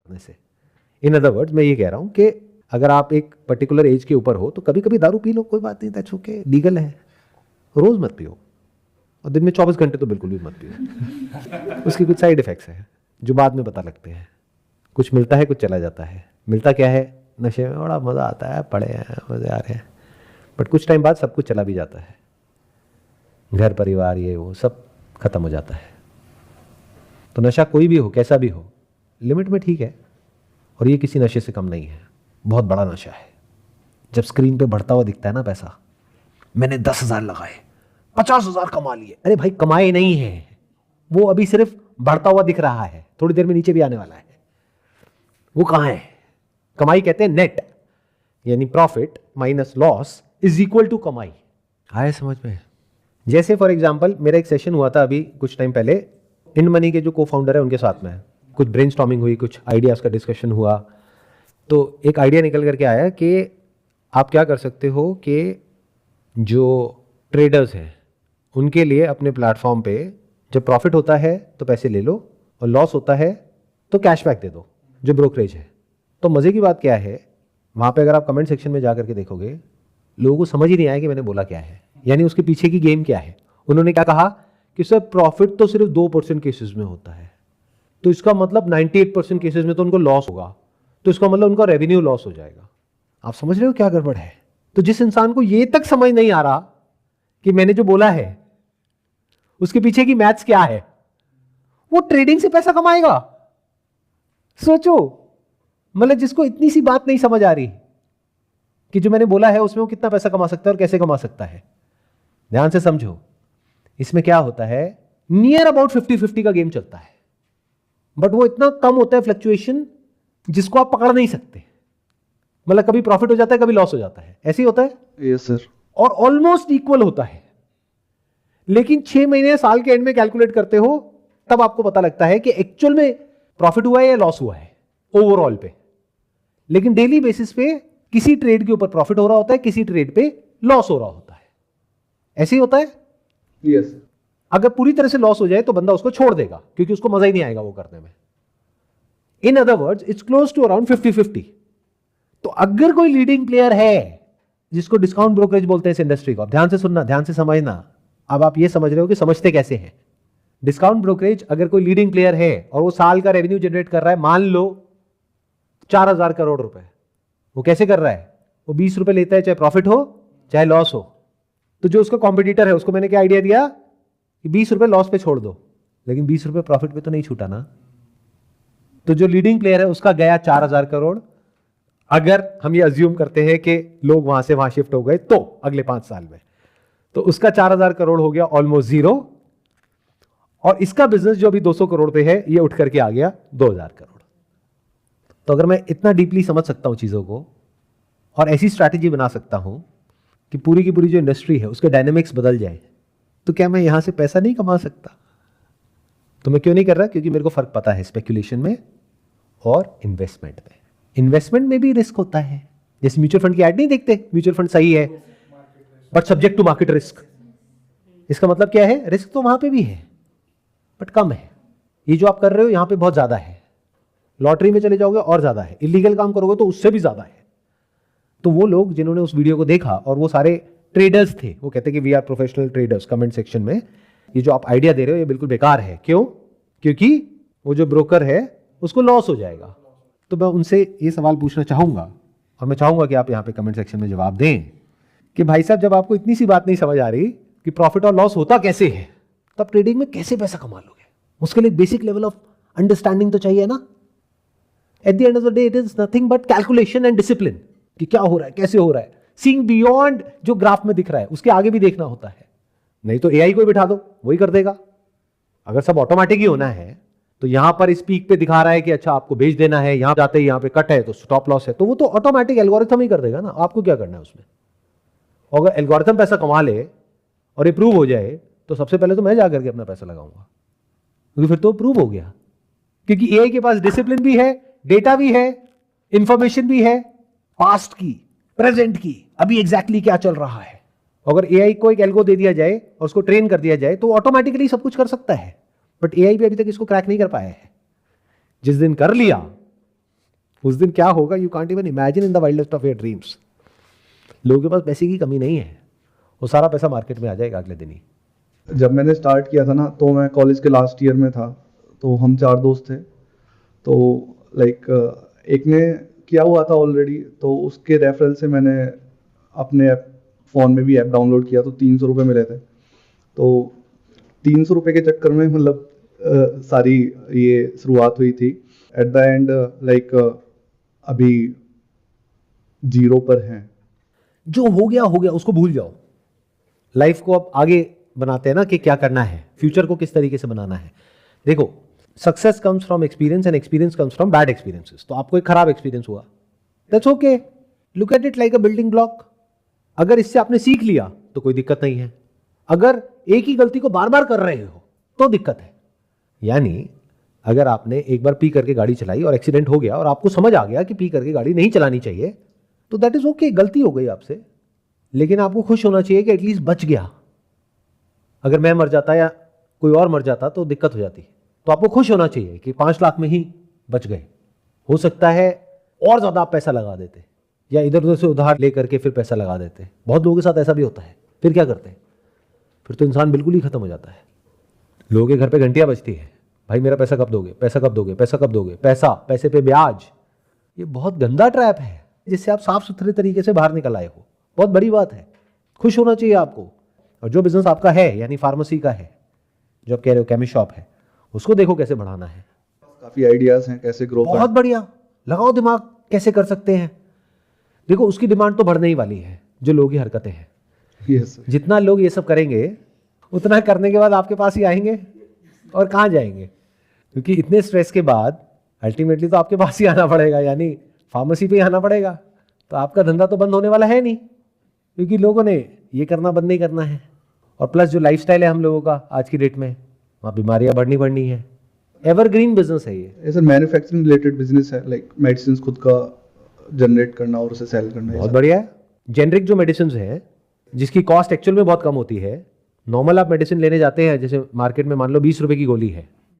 से। इन other words मैं ये कह रहा हूँ कि अगर आप एक पर्टिकुलर एज के ऊपर हो तो कभी कभी दारू पी लो, कोई बात नहीं, दैट्स ओके, लीगल है। रोज मत पियो, और दिन में 24 घंटे तो बिल्कुल भी मत पियो। उसके कुछ साइड इफेक्ट्स हैं जो बाद में पता लगते हैं। कुछ मिलता है, कुछ चला जाता है। मिलता क्या है? नशे में बड़ा मज़ा आता है, पड़े हैं, मज़े आ रहे हैं, बट कुछ टाइम बाद सब कुछ चला भी जाता है। घर परिवार ये वो सब खत्म हो जाता है। तो नशा कोई भी हो, कैसा भी हो, लिमिट में ठीक है। और ये किसी नशे से कम नहीं है, बहुत बड़ा नशा है। जब स्क्रीन पे बढ़ता हुआ दिखता है ना पैसा, मैंने 10,000 लगाए, 50,000 कमा लिए। अरे भाई, कमाए नहीं है वो, अभी सिर्फ बढ़ता हुआ दिख रहा है, थोड़ी देर में नीचे भी आने वाला है। वो कहाँ है? कमाई कहते हैं नेट, यानी profit minus loss is equal to कमाई। आए समझ में? जैसे फॉर एग्जांपल मेरा एक सेशन हुआ था अभी कुछ टाइम पहले, इन मनी के जो को फाउंडर है उनके साथ में कुछ ब्रेनस्टॉर्मिंग हुई, कुछ आइडियाज़ का डिस्कशन हुआ। तो एक आइडिया निकल करके आया कि आप क्या कर सकते हो कि जो ट्रेडर्स हैं उनके लिए अपने प्लेटफॉर्म पे जब प्रॉफिट होता है तो पैसे ले लो, और लॉस होता है तो कैशबैक दे दो, जो ब्रोकरेज है। तो मज़े की बात क्या है, वहाँ पे अगर आप कमेंट सेक्शन में जा करके देखोगे, लोगों को समझ ही नहीं आया कि मैंने बोला क्या है, यानी उसके पीछे की गेम क्या है। उन्होंने क्या कहा कि सर प्रॉफिट तो सिर्फ 2% केसेस में होता है, तो इसका मतलब 98% केसेस में तो उनको लॉस होगा, तो इसका मतलब उनका रेवेन्यू लॉस हो जाएगा। आप समझ रहे हो क्या गड़बड़ है? तो जिस इंसान को ये तक समझ नहीं आ रहा कि मैंने जो बोला है उसके पीछे की मैथ्स क्या है, वो ट्रेडिंग से पैसा कमाएगा। सोचो, मतलब जिसको इतनी सी बात नहीं समझ आ रही कि जो मैंने बोला है उसमें वो कितना पैसा कमा सकता है और कैसे कमा सकता है। ध्यान से समझो, इसमें क्या होता है, नियर अबाउट 50-50 का गेम चलता है, बट वो इतना कम होता है फ्लक्चुएशन जिसको आप पकड़ नहीं सकते। मतलब कभी प्रॉफिट हो जाता है, कभी लॉस हो जाता है, ऐसे ही होता है। Yes sir. और ऑलमोस्ट इक्वल होता है। लेकिन 6 महीने साल के एंड में कैलकुलेट करते हो तब आपको पता लगता है कि एक्चुअल में प्रॉफिट हुआ है या लॉस हुआ है ओवरऑल पे। लेकिन डेली बेसिस पे किसी ट्रेड के ऊपर प्रॉफिट हो रहा होता है, किसी ट्रेड पे लॉस हो रहा होता है। ऐसे ही होता है। यस। अगर पूरी तरह से लॉस हो जाए तो बंदा उसको छोड़ देगा, क्योंकि उसको मजा ही नहीं आएगा वो करने में। In other words, it's close to around 50-50। तो अगर कोई लीडिंग प्लेयर है जिसको डिस्काउंट ब्रोकरेज बोलते हैं इस इंडस्ट्री को, आप ध्यान से सुनना, ध्यान से समझना। अब आप ये समझ रहे हो कि समझते कैसे हैं। डिस्काउंट ब्रोकरेज अगर कोई लीडिंग प्लेयर है और वो साल का रेवेन्यू जनरेट कर रहा है, मान लो 4,000 करोड़ रुपए, वो कैसे कर रहा है? वो 20 रुपए लेता है, चाहे प्रॉफिट हो चाहे लॉस हो। तो जो उसका कॉम्पिटिटर है उसको मैंने क्या आइडिया दिया कि 20 रुपए लॉस पे छोड़ दो, लेकिन 20 रुपए प्रॉफिट पे तो नहीं छूटा ना। तो जो लीडिंग प्लेयर है उसका गया 4,000 करोड़। अगर हम ये अज्यूम करते हैं कि लोग वहां से वहां शिफ्ट हो गए तो अगले 5 साल में, तो उसका 4,000 करोड़ हो गया ऑलमोस्ट जीरो, और इसका बिजनेस जो अभी 200 करोड़ पे है ये उठ करके आ गया 2,000 करोड़। तो अगर मैं इतना डीपली समझ सकता हूं चीजों को और ऐसी स्ट्रैटेजी बना सकता हूं कि पूरी की पूरी जो इंडस्ट्री है उसके डायनेमिक्स बदल जाए, तो क्या मैं यहां से पैसा नहीं कमा सकता? तो मैं क्यों नहीं कर रहा? क्योंकि मेरे को फर्क पता है स्पेकुलेशन में और इन्वेस्टमेंट में। इन्वेस्टमेंट में भी रिस्क होता है। जैसे म्यूचुअल फंड की ऐड नहीं देखते, म्यूचुअल फंड सही है but subject to market risk. इसका मतलब क्या है? रिस्क तो वहां पे भी है बट कम है। ये जो आप कर रहे हो यहां पे बहुत ज्यादा है। लॉटरी में चले जाओगे और ज्यादा है, इलीगल काम करोगे तो उससे भी ज्यादा है। तो वो लोग जिन्होंने उस वीडियो को देखा और वो सारे ट्रेडर्स थे, वो कहते कि we are professional traders, comment section में ये जो आप आइडिया दे रहे हो ये बिल्कुल बेकार है। क्यों? क्योंकि वो जो ब्रोकर है उसको लॉस हो जाएगा। तो मैं उनसे ये सवाल पूछना चाहूंगा, और मैं चाहूंगा कि आप यहाँ पे कमेंट सेक्शन में जवाब दें कि भाई साहब, जब आपको इतनी सी बात नहीं समझ आ रही कि प्रॉफिट और लॉस होता कैसे है, तो आप ट्रेडिंग में कैसे पैसा कमा लोगे? उसके लिए बेसिक लेवल ऑफ अंडरस्टैंडिंग तो चाहिए ना। At the end of the day it is nothing but calculation and discipline, कि क्या हो रहा है, कैसे हो रहा है, सीइंग बियॉन्ड जो ग्राफ में दिख रहा है उसके आगे भी देखना होता है। नहीं तो एआई को बिठा दो, वही कर देगा। अगर सब ऑटोमेटिक ही होना है तो यहां पर इस पीक पे दिखा रहा है कि अच्छा आपको बेच देना है, यहां जाते ही यहां पे कट है तो स्टॉप लॉस है, तो वो तो ऑटोमेटिक एल्गोरिथम ही कर देगा ना। आपको क्या करना है उसमें? अगर एल्गोरिथम पैसा कमा ले और ये प्रूव हो जाए तो सबसे पहले तो मैं जाकर के अपना पैसा लगाऊंगा, क्योंकि फिर तो प्रूव हो गया। क्योंकि एआई के पास डिसिप्लिन भी है, डेटा भी है, इंफॉर्मेशन भी है, पास्ट की, प्रेजेंट की, अभी एग्जैक्टली क्या चल रहा है। अगर एआई को एक एल्गो दे दिया जाए और उसको ट्रेन कर दिया जाए तो ऑटोमेटिकली सब कुछ कर सकता है। बट एआई भी अभी तक इसको क्रैक नहीं कर पाया है। जिस दिन कर लिया उस दिन क्या होगा you can't even imagine in the wildest of your dreams. लोगों के पास पैसे की कमी नहीं है, वो सारा पैसा मार्केट में आ जाएगा अगले दिन ही। जब मैंने स्टार्ट किया था ना, तो मैं कॉलेज के लास्ट ईयर में था, तो हम 4 दोस्त थे। तो लाइक एक ने किया हुआ था ऑलरेडी, तो उसके रेफरल से मैंने अपने फ़ोन में भी ऐप डाउनलोड किया, तो 300 रुपये मिले थे। तो 300 रुपये के चक्कर में मतलब सारी ये शुरुआत हुई थी। एट द एंड लाइक अभी 0 पर हैं। जो हो गया उसको भूल जाओ। लाइफ को अब आगे बनाते हैं ना कि क्या करना है, फ्यूचर को किस तरीके से बनाना है। देखो, success comes from experience and experience comes from bad experiences. तो आपको एक खराब एक्सपीरियंस हुआ, that's okay, look at it like a building block. अगर इससे आपने सीख लिया तो कोई दिक्कत नहीं है। अगर एक ही गलती को बार बार कर रहे हो तो दिक्कत है। यानी अगर आपने एक बार पी करके गाड़ी चलाई और एक्सीडेंट हो गया और आपको समझ आ गया कि पी करके गाड़ी नहीं चलानी चाहिए, तो दैट इज ओके, गलती हो गई आपसे, लेकिन आपको खुश होना चाहिए कि एटलीस्ट बच गया। अगर मैं मर जाता या कोई और मर जाता तो दिक्कत हो जाती। तो आपको खुश होना चाहिए कि 5 लाख में ही बच गए। हो सकता है और ज्यादा आप पैसा लगा देते या इधर उधर से उधार ले करके फिर पैसा लगा देते। बहुत लोगों के साथ ऐसा भी होता है। फिर क्या करते हैं? फिर तो इंसान बिल्कुल ही खत्म हो जाता है। लोगों के घर पे घंटियां बजती है, भाई मेरा पैसा कब दोगे, पैसा कब दोगे, पैसा कब दोगे, पैसा, पैसे पे ब्याज। ये बहुत गंदा ट्रैप है जिससे आप साफ सुथरे तरीके से बाहर निकल आए हो। बहुत बड़ी बात है, खुश होना चाहिए आपको। और जो बिजनेस आपका है, यानी फार्मेसी का है, जो आप कह रहे हो केमिस्ट शॉप है, उसको देखो कैसे बढ़ाना है। काफ़ी आइडियाज़ हैं कैसे ग्रो बहुत बढ़िया, लगाओ दिमाग कैसे कर सकते हैं। देखो, उसकी डिमांड तो बढ़ने ही वाली है जो लोगों की हरकतें हैं। यस, जितना लोग ये सब करेंगे उतना करने के बाद आपके पास ही आएंगे और कहाँ जाएंगे, क्योंकि इतने स्ट्रेस के बाद अल्टीमेटली तो आपके पास ही आना पड़ेगा, यानी फार्मेसी पे ही आना पड़ेगा। तो आपका धंधा तो बंद होने वाला है नहीं, क्योंकि लोगों ने ये करना बंद नहीं करना है। और प्लस जो लाइफस्टाइल है हम लोगों का आज की डेट में, वहाँ बीमारियाँ बढ़नी है। एवरग्रीन बिजनेस है ये। सर मैन्युफैक्चरिंग रिलेटेड बिजनेस है, लाइक मेडिसिन खुद का जनरेट करना और उसे सेल करना। बहुत बढ़िया है। जेनरिक जो मेडिसिन है जिसकी कॉस्ट एक्चुअल में बहुत कम होती है, नॉर्मल आप मेडिसिन लेने जाते हैं, जैसे मार्केट में मान लो 20 रुपए की गोली है,